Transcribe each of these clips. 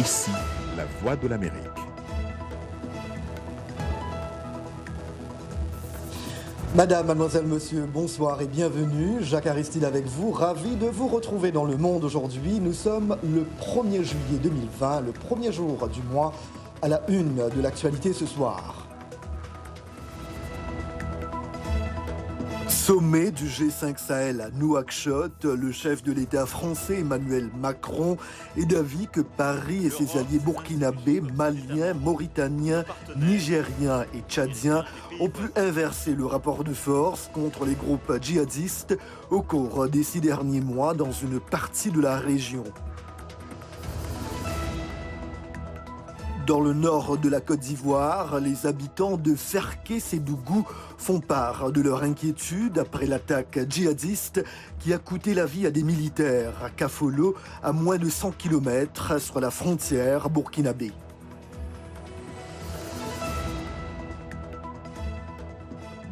Ici, la voix de l'Amérique. Madame, mademoiselle, monsieur, bonsoir et bienvenue. Jacques Aristide avec vous, ravi de vous retrouver dans Le Monde aujourd'hui. Nous sommes le 1er juillet 2020, le premier jour du mois, à la une de l'actualité ce soir. Sommet du G5 Sahel à Nouakchott, le chef de l'État français Emmanuel Macron est d'avis que Paris et ses alliés burkinabés, maliens, mauritaniens, nigériens et tchadiens ont pu inverser le rapport de force contre les groupes djihadistes au cours des 6 derniers mois dans une partie de la région. Dans le nord de la Côte d'Ivoire, les habitants de Ferké-Sédougou font part de leur inquiétude après l'attaque djihadiste qui a coûté la vie à des militaires à Kafolo, à moins de 100 km sur la frontière burkinabé.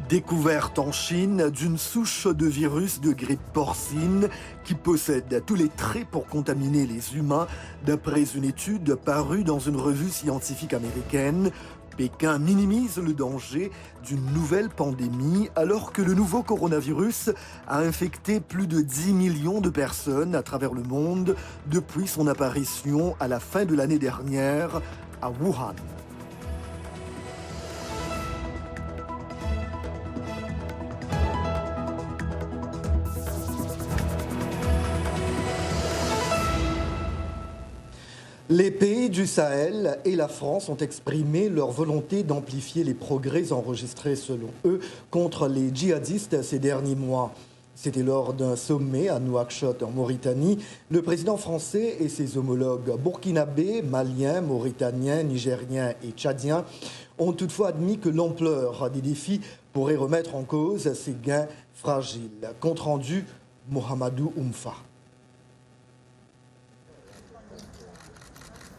Découverte en Chine d'une souche de virus de grippe porcine qui possède tous les traits pour contaminer les humains, d'après une étude parue dans une revue scientifique américaine. Pékin minimise le danger d'une nouvelle pandémie alors que le nouveau coronavirus a infecté plus de 10 millions de personnes à travers le monde depuis son apparition à la fin de l'année dernière à Wuhan. Les pays du Sahel et la France ont exprimé leur volonté d'amplifier les progrès enregistrés, selon eux, contre les djihadistes ces derniers mois. C'était lors d'un sommet à Nouakchott, en Mauritanie. Le président français et ses homologues burkinabés, maliens, mauritaniens, nigériens et tchadiens ont toutefois admis que l'ampleur des défis pourrait remettre en cause ces gains fragiles. Compte rendu, Mohamedou Oumfa.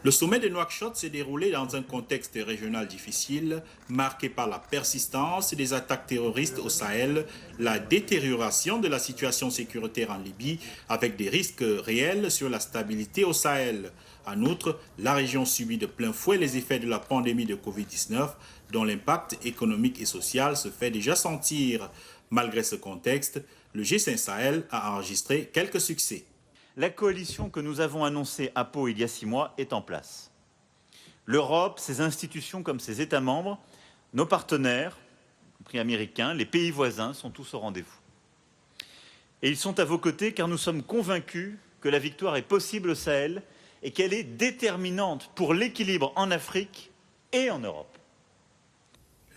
Le sommet de Nouakchott s'est déroulé dans un contexte régional difficile, marqué par la persistance des attaques terroristes au Sahel, la détérioration de la situation sécuritaire en Libye, avec des risques réels sur la stabilité au Sahel. En outre, la région subit de plein fouet les effets de la pandémie de Covid-19, dont l'impact économique et social se fait déjà sentir. Malgré ce contexte, le G5 Sahel a enregistré quelques succès. La coalition que nous avons annoncée à Pau il y a 6 mois est en place. L'Europe, ses institutions comme ses États membres, nos partenaires, y compris américains, les pays voisins, sont tous au rendez-vous. Et ils sont à vos côtés car nous sommes convaincus que la victoire est possible au Sahel et qu'elle est déterminante pour l'équilibre en Afrique et en Europe.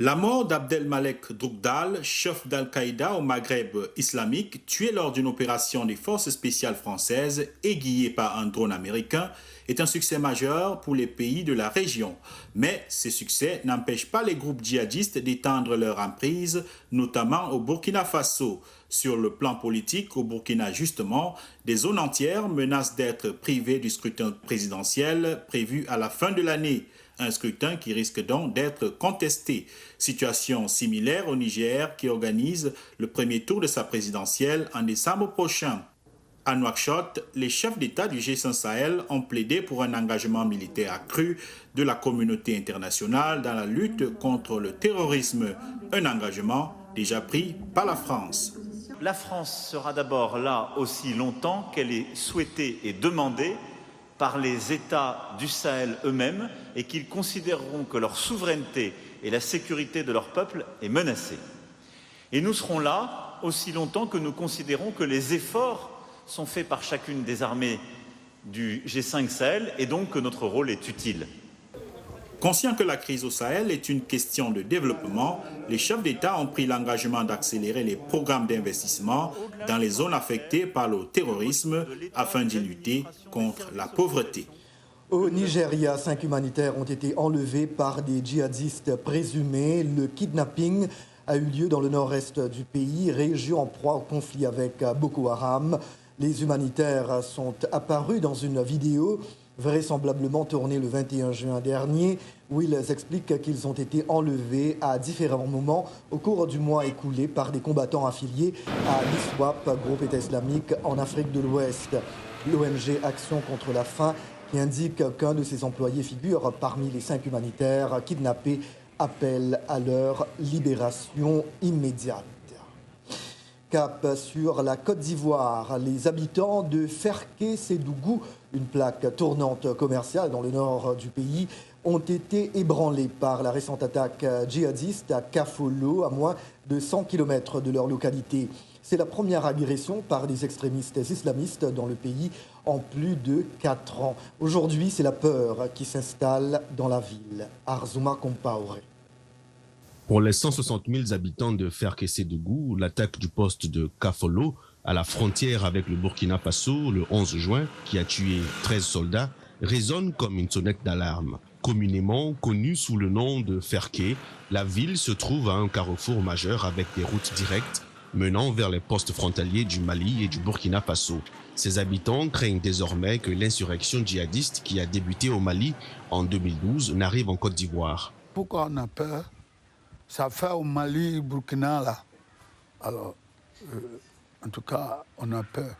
La mort d'Abdelmalek Droukdal, chef d'Al-Qaïda au Maghreb islamique, tué lors d'une opération des forces spéciales françaises aiguillée par un drone américain, est un succès majeur pour les pays de la région. Mais ces succès n'empêchent pas les groupes djihadistes d'étendre leur emprise, notamment au Burkina Faso. Sur le plan politique, au Burkina justement, des zones entières menacent d'être privées du scrutin présidentiel prévu à la fin de l'année. Un scrutin qui risque donc d'être contesté. Situation similaire au Niger qui organise le premier tour de sa présidentielle en décembre prochain. À Nouakchott, les chefs d'État du G5 Sahel ont plaidé pour un engagement militaire accru de la communauté internationale dans la lutte contre le terrorisme. Un engagement déjà pris par la France. La France sera d'abord là aussi longtemps qu'elle est souhaitée et demandée par les États du Sahel eux-mêmes et qu'ils considéreront que leur souveraineté et la sécurité de leur peuple est menacée. Et nous serons là aussi longtemps que nous considérons que les efforts sont faits par chacune des armées du G5 Sahel et donc que notre rôle est utile. Conscients que la crise au Sahel est une question de développement, les chefs d'État ont pris l'engagement d'accélérer les programmes d'investissement dans les zones affectées par le terrorisme afin d'y lutter contre la pauvreté. Au Nigeria, 5 humanitaires ont été enlevés par des djihadistes présumés. Le kidnapping a eu lieu dans le nord-est du pays, région en proie au conflit avec Boko Haram. Les humanitaires sont apparus dans une vidéo vraisemblablement tournée le 21 juin dernier, où ils expliquent qu'ils ont été enlevés à différents moments au cours du mois écoulé par des combattants affiliés à l'ISWAP, groupe État islamique en Afrique de l'Ouest. L'ONG Action contre la faim, qui indique qu'un de ses employés figure parmi les 5 humanitaires kidnappés, appelle à leur libération immédiate. Cap sur la Côte d'Ivoire, les habitants de Ferké-Sédougou, une plaque tournante commerciale dans le nord du pays, ont été ébranlés par la récente attaque djihadiste à Kafolo, à moins de 100 km de leur localité. C'est la première agression par des extrémistes islamistes dans le pays en plus de 4 ans. Aujourd'hui, c'est la peur qui s'installe dans la ville. Arzouma Compaoré. Pour les 160 000 habitants de Ferké-Sédougou, l'attaque du poste de Kafolo à la frontière avec le Burkina Faso le 11 juin, qui a tué 13 soldats, résonne comme une sonnette d'alarme. Communément connue sous le nom de Ferké, la ville se trouve à un carrefour majeur avec des routes directes menant vers les postes frontaliers du Mali et du Burkina Faso. Ses habitants craignent désormais que l'insurrection djihadiste qui a débuté au Mali en 2012 n'arrive en Côte d'Ivoire. Pourquoi on a peur? Ça fait au Mali, Burkina, là. Alors, en tout cas, on a peur.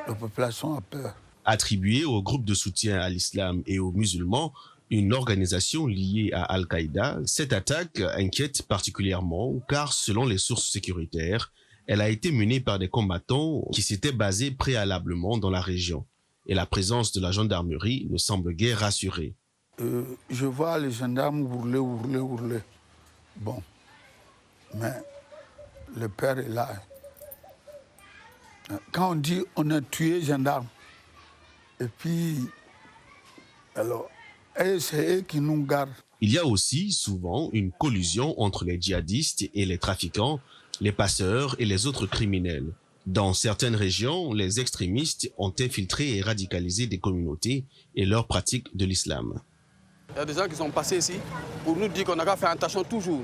La population a peur. Attribuée au groupe de soutien à l'islam et aux musulmans, une organisation liée à Al-Qaïda, cette attaque inquiète particulièrement car, selon les sources sécuritaires, elle a été menée par des combattants qui s'étaient basés préalablement dans la région. Et la présence de la gendarmerie ne semble guère rassurée. Je vois les gendarmes hurler. Bon, mais le père est là. Quand on dit on a tué les gendarmes, et puis, alors, c'est eux qui nous gardent. Il y a aussi souvent une collusion entre les djihadistes et les trafiquants, les passeurs et les autres criminels. Dans certaines régions, les extrémistes ont infiltré et radicalisé des communautés et leur pratique de l'islam. Il y a des gens qui sont passés ici pour nous dire qu'on a qu'à faire attention toujours.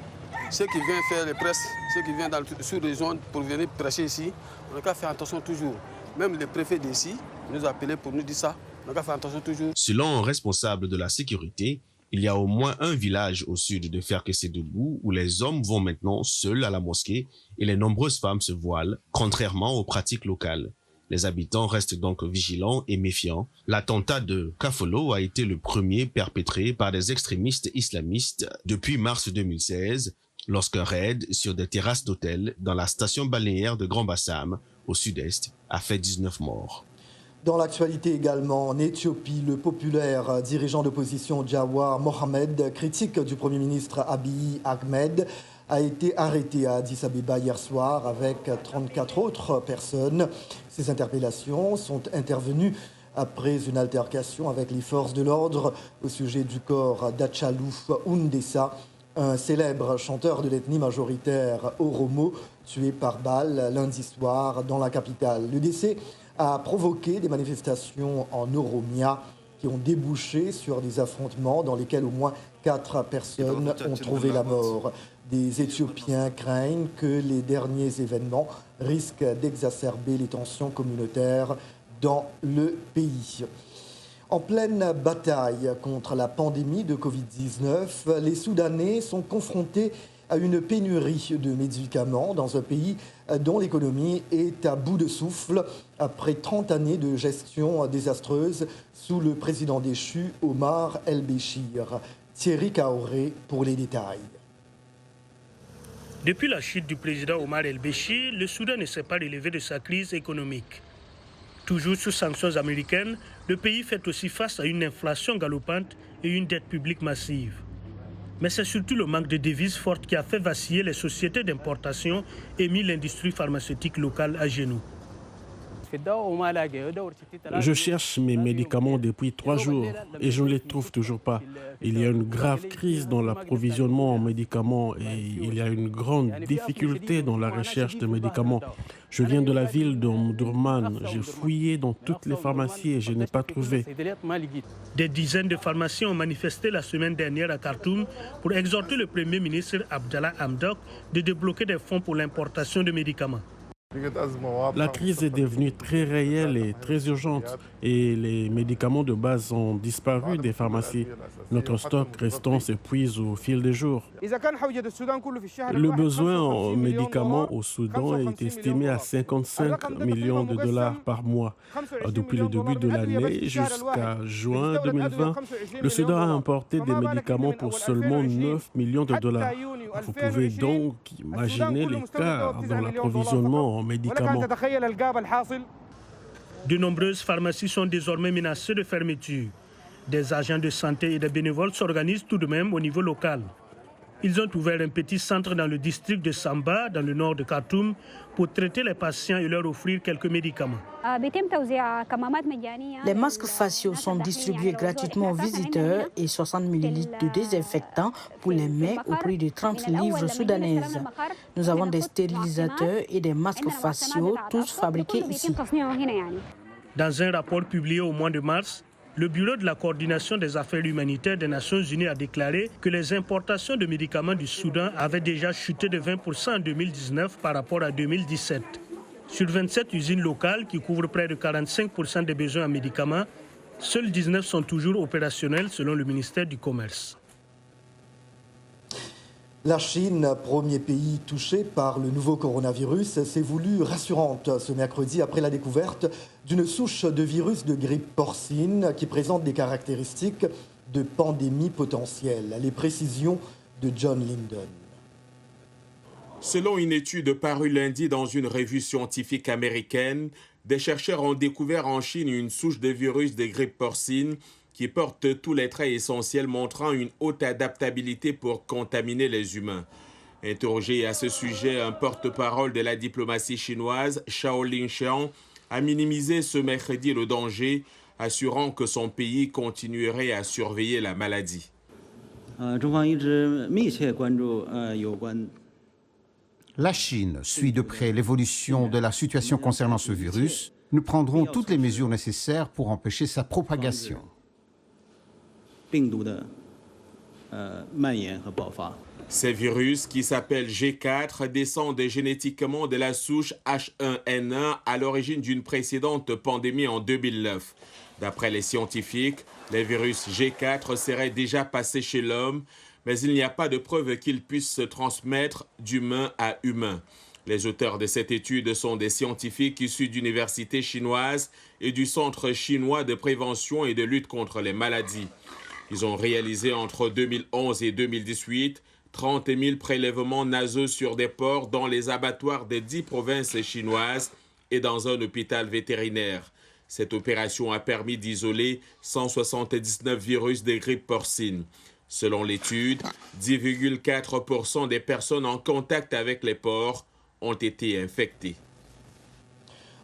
Ceux qui viennent faire les presses, ceux qui viennent dans le sous-région pour venir prêcher ici, on a qu'à faire attention toujours. Même le préfet d'ici nous a appelé pour nous dire ça. On a qu'à faire attention toujours. Selon un responsable de la sécurité, il y a au moins un village au sud de Ferké-Sédougou où les hommes vont maintenant seuls à la mosquée et les nombreuses femmes se voilent, contrairement aux pratiques locales. Les habitants restent donc vigilants et méfiants. L'attentat de Kafolo a été le premier perpétré par des extrémistes islamistes depuis mars 2016, lorsqu'un raid sur des terrasses d'hôtels dans la station balnéaire de Grand Bassam, au sud-est, a fait 19 morts. Dans l'actualité également, en Éthiopie, le populaire dirigeant d'opposition Jawar Mohamed, critique du Premier ministre Abiy Ahmed, a été arrêté à Addis Abeba hier soir avec 34 autres personnes. Ces interpellations sont intervenues après une altercation avec les forces de l'ordre au sujet du corps d'Achalou Hundessa, un célèbre chanteur de l'ethnie majoritaire Oromo, tué par balle lundi soir dans la capitale. Le décès a provoqué des manifestations en Oromia qui ont débouché sur des affrontements dans lesquels au moins 4 personnes ont trouvé la mort. Des Éthiopiens craignent que les derniers événements risquent d'exacerber les tensions communautaires dans le pays. En pleine bataille contre la pandémie de Covid-19, les Soudanais sont confrontés à une pénurie de médicaments dans un pays dont l'économie est à bout de souffle après 30 années de gestion désastreuse sous le président déchu Omar El-Béchir. Thierry Kaoré pour les détails. Depuis la chute du président Omar El-Béchir, le Soudan ne s'est pas relevé de sa crise économique. Toujours sous sanctions américaines, le pays fait aussi face à une inflation galopante et une dette publique massive. Mais c'est surtout le manque de devises fortes qui a fait vaciller les sociétés d'importation et mis l'industrie pharmaceutique locale à genoux. Je cherche mes médicaments depuis 3 jours et je ne les trouve toujours pas. Il y a une grave crise dans l'approvisionnement en médicaments et il y a une grande difficulté dans la recherche de médicaments. Je viens de la ville d'Omdurman. J'ai fouillé dans toutes les pharmacies et je n'ai pas trouvé. Des dizaines de pharmaciens ont manifesté la semaine dernière à Khartoum pour exhorter le Premier ministre Abdallah Hamdok de débloquer des fonds pour l'importation de médicaments. La crise est devenue très réelle et très urgente et les médicaments de base ont disparu des pharmacies. Notre stock restant s'épuise au fil des jours. Le besoin en médicaments au Soudan est estimé à 55 millions de dollars par mois. Depuis le début de l'année jusqu'à juin 2020, le Soudan a importé des médicaments pour seulement 9 millions de dollars. Vous pouvez donc imaginer l'écart dans l'approvisionnement en médicaments. De nombreuses pharmacies sont désormais menacées de fermeture. Des agents de santé et des bénévoles s'organisent tout de même au niveau local. Ils ont ouvert un petit centre dans le district de Samba, dans le nord de Khartoum, pour traiter les patients et leur offrir quelques médicaments. Les masques faciaux sont distribués gratuitement aux visiteurs et 60 ml de désinfectant pour les mains au prix de 30 livres soudanaises. Nous avons des stérilisateurs et des masques faciaux, tous fabriqués ici. Dans un rapport publié au mois de mars, le Bureau de la coordination des affaires humanitaires des Nations Unies a déclaré que les importations de médicaments du Soudan avaient déjà chuté de 20% en 2019 par rapport à 2017. Sur 27 usines locales qui couvrent près de 45% des besoins en médicaments, seules 19 sont toujours opérationnelles selon le ministère du Commerce. La Chine, premier pays touché par le nouveau coronavirus, s'est voulue rassurante ce mercredi après la découverte d'une souche de virus de grippe porcine qui présente des caractéristiques de pandémie potentielle. Les précisions de John Linden. Selon une étude parue lundi dans une revue scientifique américaine, des chercheurs ont découvert en Chine une souche de virus de grippe porcine qui porte tous les traits essentiels montrant une haute adaptabilité pour contaminer les humains. Interrogé à ce sujet, un porte-parole de la diplomatie chinoise, Shao Lingshan, a minimisé ce mercredi le danger, assurant que son pays continuerait à surveiller la maladie. La Chine suit de près l'évolution de la situation concernant ce virus. Nous prendrons toutes les mesures nécessaires pour empêcher sa propagation. Ces virus, qui s'appellent G4, descendent génétiquement de la souche H1N1 à l'origine d'une précédente pandémie en 2009. D'après les scientifiques, les virus G4 seraient déjà passés chez l'homme, mais il n'y a pas de preuve qu'ils puissent se transmettre d'humain à humain. Les auteurs de cette étude sont des scientifiques issus d'universités chinoises et du Centre chinois de prévention et de lutte contre les maladies. Ils ont réalisé entre 2011 et 2018 30 000 prélèvements nasaux sur des porcs dans les abattoirs des 10 provinces chinoises et dans un hôpital vétérinaire. Cette opération a permis d'isoler 179 virus de grippe porcine. Selon l'étude, 10,4% des personnes en contact avec les porcs ont été infectées.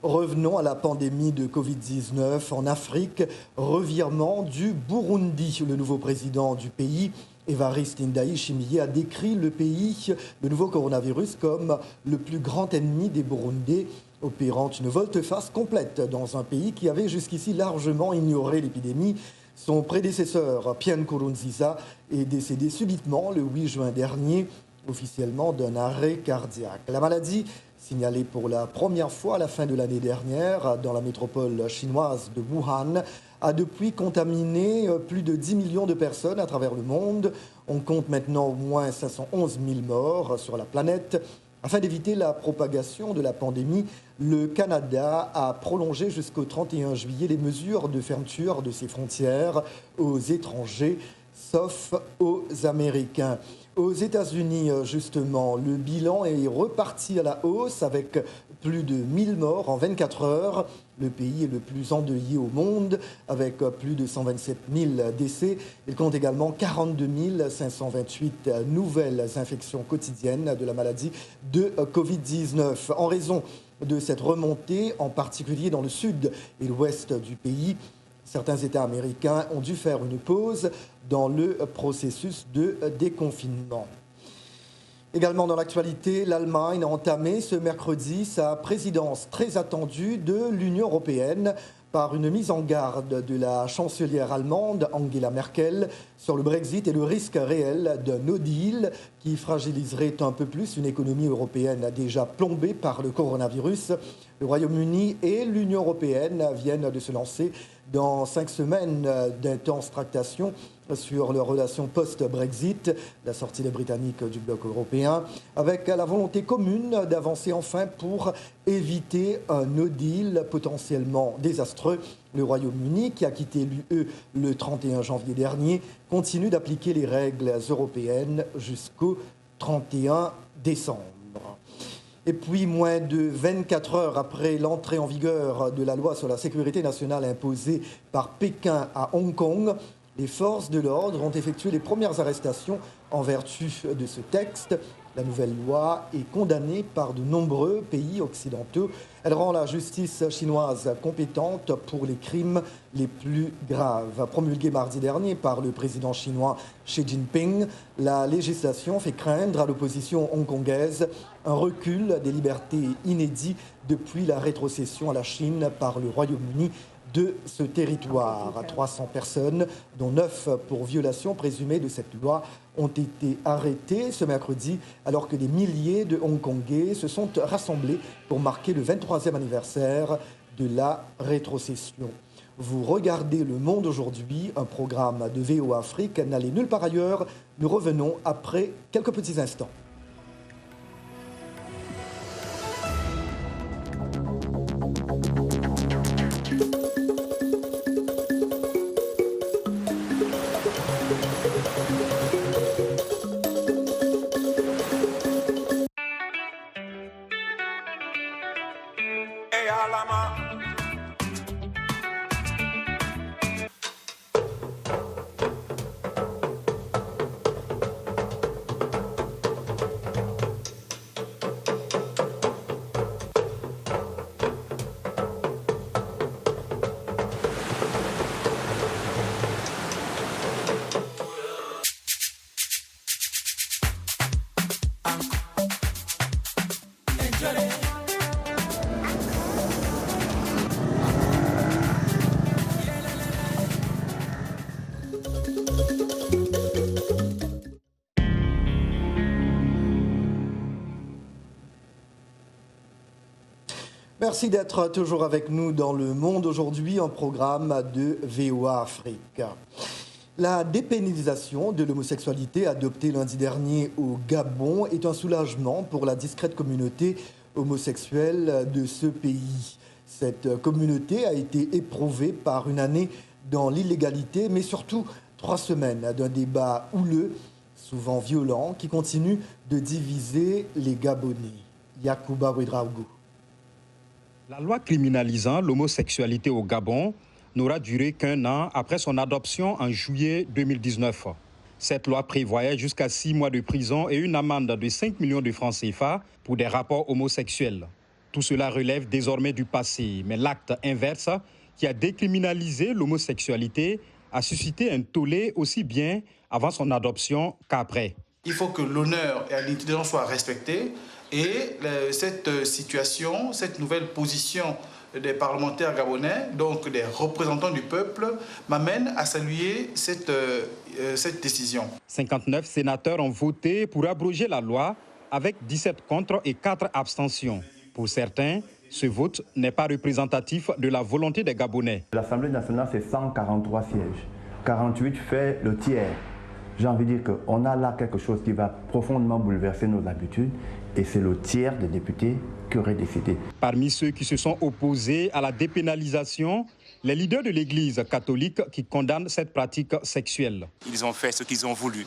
Revenons à la pandémie de Covid-19 en Afrique. Revirement du Burundi. Le nouveau président du pays, Evariste Ndayishimiye, a décrit le nouveau coronavirus, comme le plus grand ennemi des Burundais, opérant une volte-face complète dans un pays qui avait jusqu'ici largement ignoré l'épidémie. Son prédécesseur, Pierre Nkurunziza, est décédé subitement le 8 juin dernier, officiellement d'un arrêt cardiaque. La maladie, signalée pour la première fois à la fin de l'année dernière dans la métropole chinoise de Wuhan, a depuis contaminé plus de 10 millions de personnes à travers le monde. On compte maintenant au moins 511 000 morts sur la planète. Afin d'éviter la propagation de la pandémie, le Canada a prolongé jusqu'au 31 juillet les mesures de fermeture de ses frontières aux étrangers, sauf aux Américains. Aux États-Unis, justement, le bilan est reparti à la hausse avec plus de 1000 morts en 24 heures. Le pays est le plus endeuillé au monde avec plus de 127 000 décès. Il compte également 42 528 nouvelles infections quotidiennes de la maladie de Covid-19. En raison de cette remontée, en particulier dans le sud et l'ouest du pays, certains États américains ont dû faire une pause dans le processus de déconfinement. Également dans l'actualité, l'Allemagne a entamé ce mercredi sa présidence très attendue de l'Union européenne. par une mise en garde de la chancelière allemande Angela Merkel sur le Brexit et le risque réel d'un no deal qui fragiliserait un peu plus une économie européenne déjà plombée par le coronavirus. Le Royaume-Uni et l'Union européenne viennent de se lancer dans 5 semaines d'intenses tractations sur leurs relations post-Brexit, la sortie des Britanniques du bloc européen, avec la volonté commune d'avancer enfin pour éviter un no deal potentiellement désastreux. Le Royaume-Uni, qui a quitté l'UE le 31 janvier dernier, continue d'appliquer les règles européennes jusqu'au 31 décembre. Et puis, moins de 24 heures après l'entrée en vigueur de la loi sur la sécurité nationale imposée par Pékin à Hong Kong, les forces de l'ordre ont effectué les premières arrestations en vertu de ce texte. La nouvelle loi est condamnée par de nombreux pays occidentaux. Elle rend la justice chinoise compétente pour les crimes les plus graves. Promulguée mardi dernier par le président chinois Xi Jinping, la législation fait craindre à l'opposition hongkongaise un recul des libertés inédit depuis la rétrocession à la Chine par le Royaume-Uni de ce territoire. 300 personnes, dont 9 pour violation présumée de cette loi, ont été arrêtées ce mercredi alors que des milliers de Hongkongais se sont rassemblés pour marquer le 23e anniversaire de la rétrocession. Vous regardez Le Monde aujourd'hui, un programme de VOA Afrique. N'allez nulle part ailleurs. Nous revenons après quelques petits instants. Merci d'être toujours avec nous dans Le Monde aujourd'hui, un programme de VOA Afrique. La dépénalisation de l'homosexualité adoptée lundi dernier au Gabon est un soulagement pour la discrète communauté homosexuelle de ce pays. Cette communauté a été éprouvée par une année dans l'illégalité, mais surtout 3 semaines d'un débat houleux, souvent violent, qui continue de diviser les Gabonais. Yacouba Ouedraogo. La loi criminalisant l'homosexualité au Gabon n'aura duré qu'1 an après son adoption en juillet 2019. Cette loi prévoyait jusqu'à 6 mois de prison et une amende de 5 millions de francs CFA pour des rapports homosexuels. Tout cela relève désormais du passé, mais l'acte inverse, qui a décriminalisé l'homosexualité, a suscité un tollé aussi bien avant son adoption qu'après. Il faut que l'honneur et la dignité des gens soient respectés. Et cette situation, cette nouvelle position des parlementaires gabonais, donc des représentants du peuple, m'amène à saluer cette décision. 59 sénateurs ont voté pour abroger la loi avec 17 contre et 4 abstentions. Pour certains, ce vote n'est pas représentatif de la volonté des Gabonais. L'Assemblée nationale, c'est 143 sièges. 48 fait le tiers. J'ai envie de dire qu'on a là quelque chose qui va profondément bouleverser nos habitudes. Et c'est le tiers des députés qui auraient décidé. Parmi ceux qui se sont opposés à la dépénalisation, les leaders de l'Église catholique qui condamnent cette pratique sexuelle. Ils ont fait ce qu'ils ont voulu,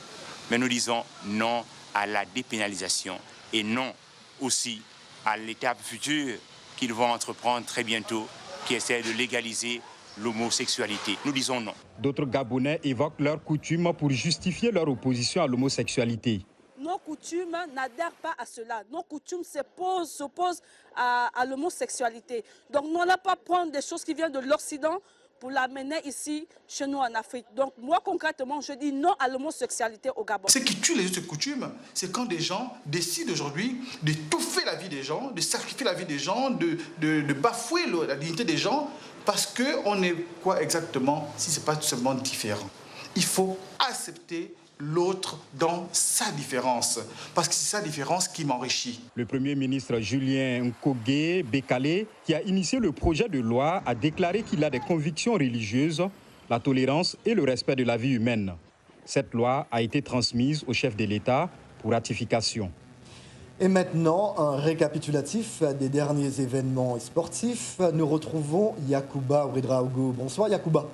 mais nous disons non à la dépénalisation et non aussi à l'étape future qu'ils vont entreprendre très bientôt, qui essaie de légaliser l'homosexualité. Nous disons non. D'autres Gabonais évoquent leurs coutumes pour justifier leur opposition à l'homosexualité. Nos coutumes n'adhèrent pas à cela. Nos coutumes s'opposent à l'homosexualité. Donc, nous n'allons pas prendre des choses qui viennent de l'Occident pour l'amener ici, chez nous en Afrique. Donc moi, concrètement, je dis non à l'homosexualité au Gabon. Ce qui tue les autres coutumes, c'est quand des gens décident aujourd'hui d'étouffer la vie des gens, de sacrifier la vie des gens, de bafouer la dignité des gens, parce qu'on est quoi exactement si ce n'est pas tout simplement différent. Il faut accepter l'autre dans sa différence, parce que c'est sa différence qui m'enrichit. Le Premier ministre Julien Nkogé Bekale, qui a initié le projet de loi, a déclaré qu'il a des convictions religieuses, la tolérance et le respect de la vie humaine. Cette loi a été transmise au chef de l'État pour ratification. Et maintenant, un récapitulatif des derniers événements sportifs. Nous retrouvons Yacouba Ouedraogo. Bonsoir Yacouba.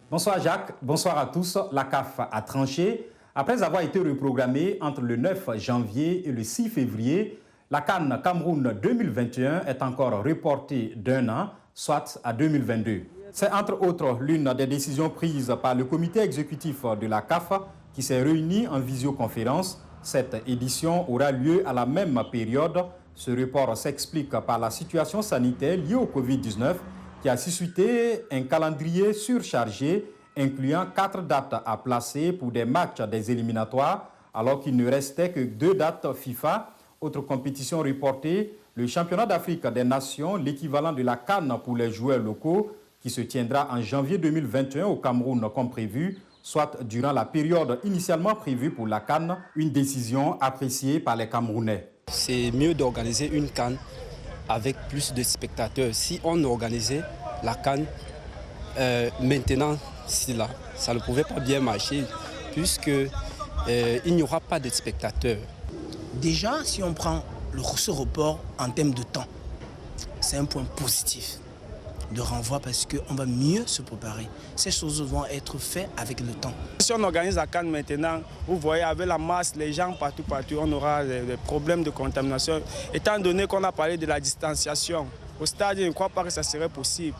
Bonsoir Jacques, bonsoir à tous. La CAF a tranché. Après avoir été reprogrammée entre le 9 janvier et le 6 février, la CAN Cameroun 2021 est encore reportée d'1 an, soit à 2022. C'est entre autres l'une des décisions prises par le comité exécutif de la CAF qui s'est réuni en visioconférence. Cette édition aura lieu à la même période. Ce report s'explique par la situation sanitaire liée au Covid-19 qui a suscité un calendrier surchargé incluant 4 dates à placer pour des matchs des éliminatoires alors qu'il ne restait que 2 dates FIFA. Autre compétition reportée, le championnat d'Afrique des Nations, l'équivalent de la CAN pour les joueurs locaux qui se tiendra en janvier 2021 au Cameroun comme prévu, soit durant la période initialement prévue pour la CAN, une décision appréciée par les Camerounais. C'est mieux d'organiser une CAN avec plus de spectateurs. Si on organisait la CAN maintenant, ça ne pouvait pas bien marcher puisque il n'y aura pas de spectateurs. Déjà, si on prend ce report en termes de temps, c'est un point positif de renvoi parce qu'on va mieux se préparer. Ces choses vont être faites avec le temps. Si on organise la CAN maintenant, vous voyez avec la masse, les gens partout, on aura des problèmes de contamination. Étant donné qu'on a parlé de la distanciation, au stade, je ne crois pas que ça serait possible.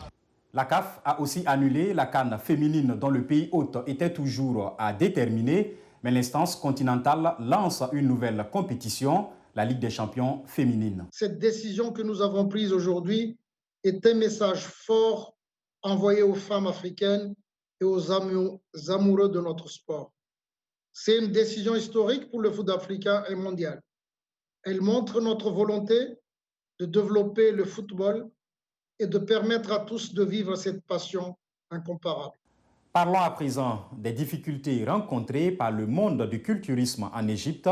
La CAF a aussi annulé la CAN féminine dont le pays hôte était toujours à déterminer, mais l'instance continentale lance une nouvelle compétition, la Ligue des champions féminine. Cette décision que nous avons prise aujourd'hui est un message fort envoyé aux femmes africaines et aux amoureux de notre sport. C'est une décision historique pour le foot africain et mondial. Elle montre notre volonté de développer le football et de permettre à tous de vivre cette passion incomparable. Parlons à présent des difficultés rencontrées par le monde du culturisme en Égypte,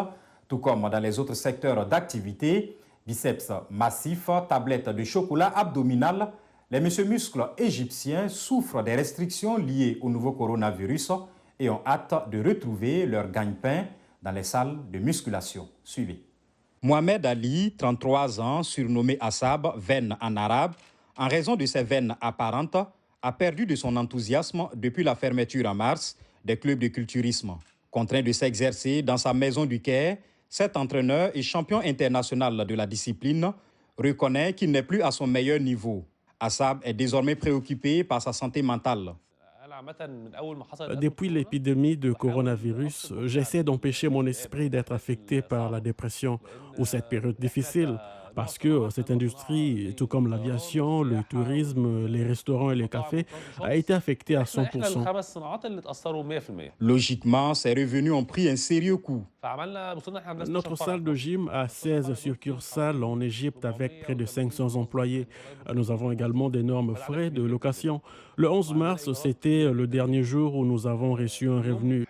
tout comme dans les autres secteurs d'activité. Biceps massifs, tablettes de chocolat abdominal, les messieurs muscles égyptiens souffrent des restrictions liées au nouveau coronavirus et ont hâte de retrouver leur gagne-pain dans les salles de musculation. Suivez. Mohamed Ali, 33 ans, surnommé Assab, veine en arabe, en raison de ses veines apparentes, a perdu de son enthousiasme depuis la fermeture en mars des clubs de culturisme. Contraint de s'exercer dans sa maison du Caire, cet entraîneur et champion international de la discipline reconnaît qu'il n'est plus à son meilleur niveau. Assab est désormais préoccupé par sa santé mentale. Depuis l'épidémie de coronavirus, j'essaie d'empêcher mon esprit d'être affecté par la dépression ou cette période difficile. Parce que cette industrie, tout comme l'aviation, le tourisme, les restaurants et les cafés, a été affectée à 100%. Logiquement, ces revenus ont pris un sérieux coup. Notre salle de gym a 16 succursales en Égypte avec près de 500 employés. Nous avons également d'énormes frais de location. Le 11 mars, c'était le dernier jour où nous avons reçu un revenu.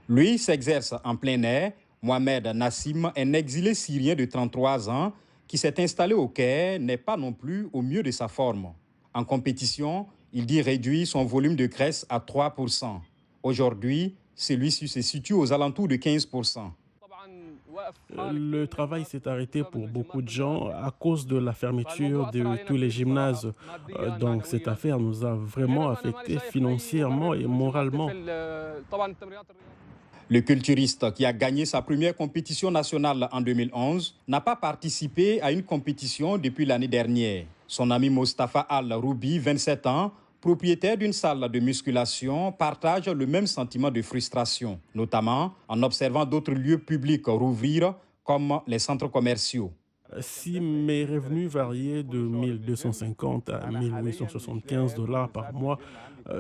Lui s'exerce en plein air. Mohamed Nassim, un exilé syrien de 33 ans qui s'est installé au Caire, n'est pas non plus au mieux de sa forme. En compétition, il dit réduire son volume de graisse à 3%. Aujourd'hui, celui-ci se situe aux alentours de 15%. Le travail s'est arrêté pour beaucoup de gens à cause de la fermeture de tous les gymnases. Donc cette affaire nous a vraiment affectés financièrement et moralement. Le culturiste qui a gagné sa première compétition nationale en 2011 n'a pas participé à une compétition depuis l'année dernière. Son ami Mostafa Al-Roubi, 27 ans, propriétaire d'une salle de musculation, partage le même sentiment de frustration, notamment en observant d'autres lieux publics rouvrir comme les centres commerciaux. Si mes revenus variaient de 1250 à 1875 $ par mois,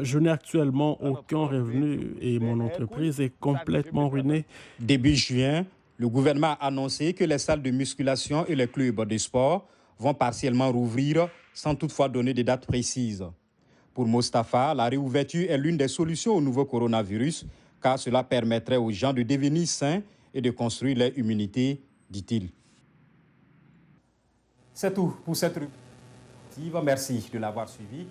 je n'ai actuellement aucun revenu et mon entreprise est complètement ruinée. Début juin, le gouvernement a annoncé que les salles de musculation et les clubs de sport vont partiellement rouvrir sans toutefois donner des dates précises. Pour Mostafa, la réouverture est l'une des solutions au nouveau coronavirus car cela permettrait aux gens de devenir sains et de construire leur immunité, dit-il. C'est tout pour cette rubrique. Merci de l'avoir suivi.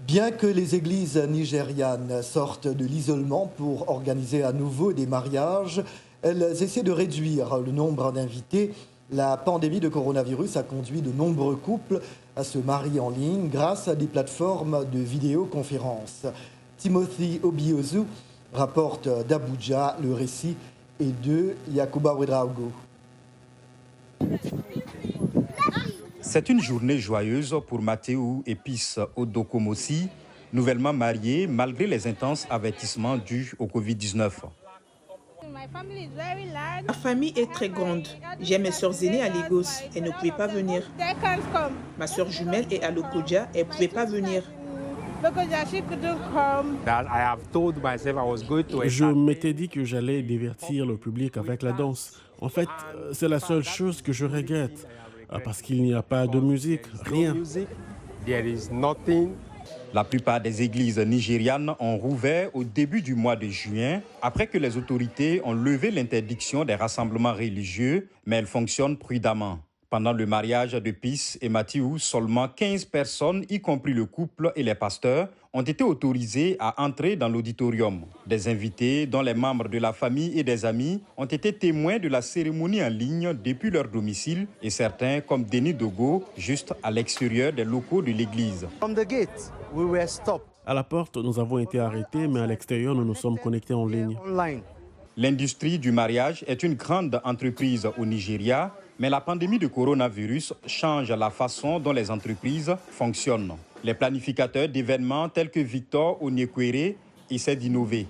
Bien que les églises nigérianes sortent de l'isolement pour organiser à nouveau des mariages, elles essaient de réduire le nombre d'invités. La pandémie de coronavirus a conduit de nombreux couples à se marier en ligne grâce à des plateformes de vidéoconférence. Timothy Obiozu rapporte d'Abuja. Le récit est de Yakuba Ouedraogo. C'est une journée joyeuse pour Mathéo et Peace Odokomosi, nouvellement mariés malgré les intenses avertissements dus au Covid-19. Ma famille est très grande. J'ai mes sœurs aînées à Lagos. Elles ne pouvaient pas venir. Ma sœur jumelle est à Lokoja. Elle ne pouvait pas venir. Je m'étais dit que j'allais divertir le public avec la danse. En fait, c'est la seule chose que je regrette. Parce qu'il n'y a pas de musique, rien. La plupart des églises nigérianes ont rouvert au début du mois de juin, après que les autorités ont levé l'interdiction des rassemblements religieux, mais elles fonctionnent prudemment. Pendant le mariage de Peace et Mathieu, seulement 15 personnes, y compris le couple et les pasteurs, ont été autorisées à entrer dans l'auditorium. Des invités, dont les membres de la famille et des amis, ont été témoins de la cérémonie en ligne depuis leur domicile et certains, comme Denis Dogo, juste à l'extérieur des locaux de l'église. À la porte, nous avons été arrêtés, mais à l'extérieur, nous nous sommes connectés en ligne. L'industrie du mariage est une grande entreprise au Nigeria, mais la pandémie de coronavirus change la façon dont les entreprises fonctionnent. Les planificateurs d'événements tels que Victor Onyekwere essaient d'innover.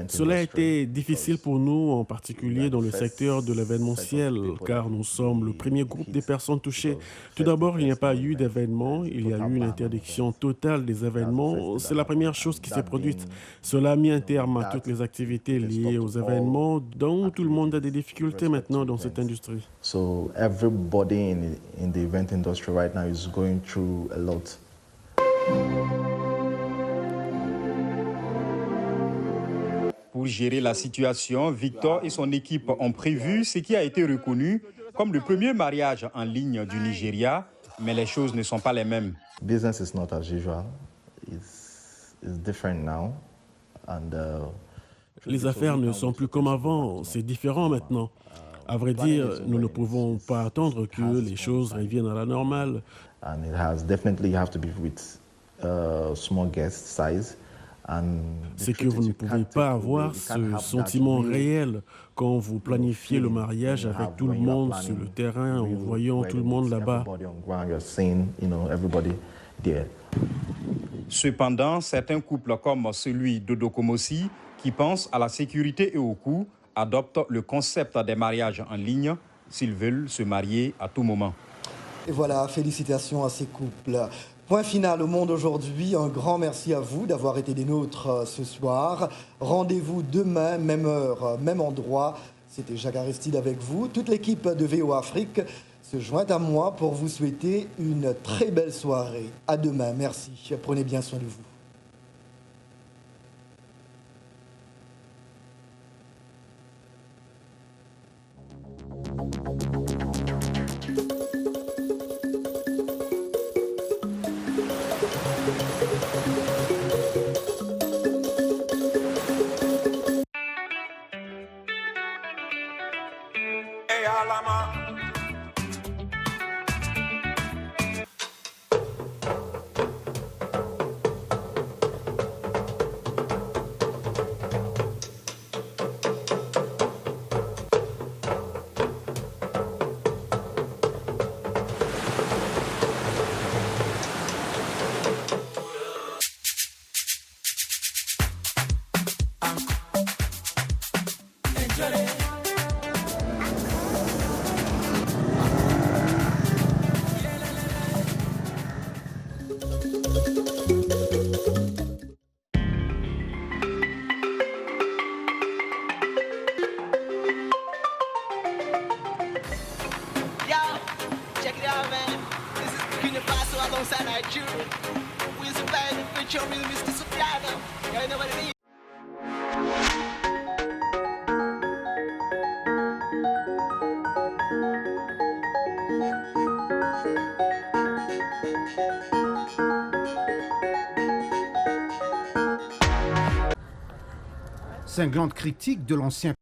Cela a été difficile pour nous, en particulier dans le secteur de l'événementiel, car nous sommes le premier groupe des personnes touchées. Tout d'abord, il n'y a pas eu d'événements, il y a eu une interdiction totale des événements. C'est la première chose qui s'est produite. Cela a mis un terme à toutes les activités liées aux événements, dont tout le monde a des difficultés maintenant dans cette industrie. So everybody in the event industry right now is going through a lot. Pour gérer la situation, Victor et son équipe ont prévu ce qui a été reconnu comme le premier mariage en ligne du Nigeria, mais les choses ne sont pas les mêmes. Business is not as usual. It's different now. Les affaires ne sont plus comme avant, c'est différent maintenant. À vrai dire, nous ne pouvons pas attendre que les choses reviennent à la normale. And it has definitely have to be with small guest size. C'est que vous ne pouvez pas avoir ce sentiment réel quand vous planifiez le mariage avec tout le monde sur le terrain, en voyant tout le monde là-bas. Cependant, certains couples comme celui d'Odokomosi, qui pensent à la sécurité et au coût, adoptent le concept des mariages en ligne s'ils veulent se marier à tout moment. Et voilà, félicitations à ces couples. Point final au Monde aujourd'hui. Un grand merci à vous d'avoir été des nôtres ce soir. Rendez-vous demain, même heure, même endroit. C'était Jacques Aristide avec vous. Toute l'équipe de VO Afrique se joint à moi pour vous souhaiter une très belle soirée. À demain, merci. Prenez bien soin de vous. Cinglante critique de l'ancien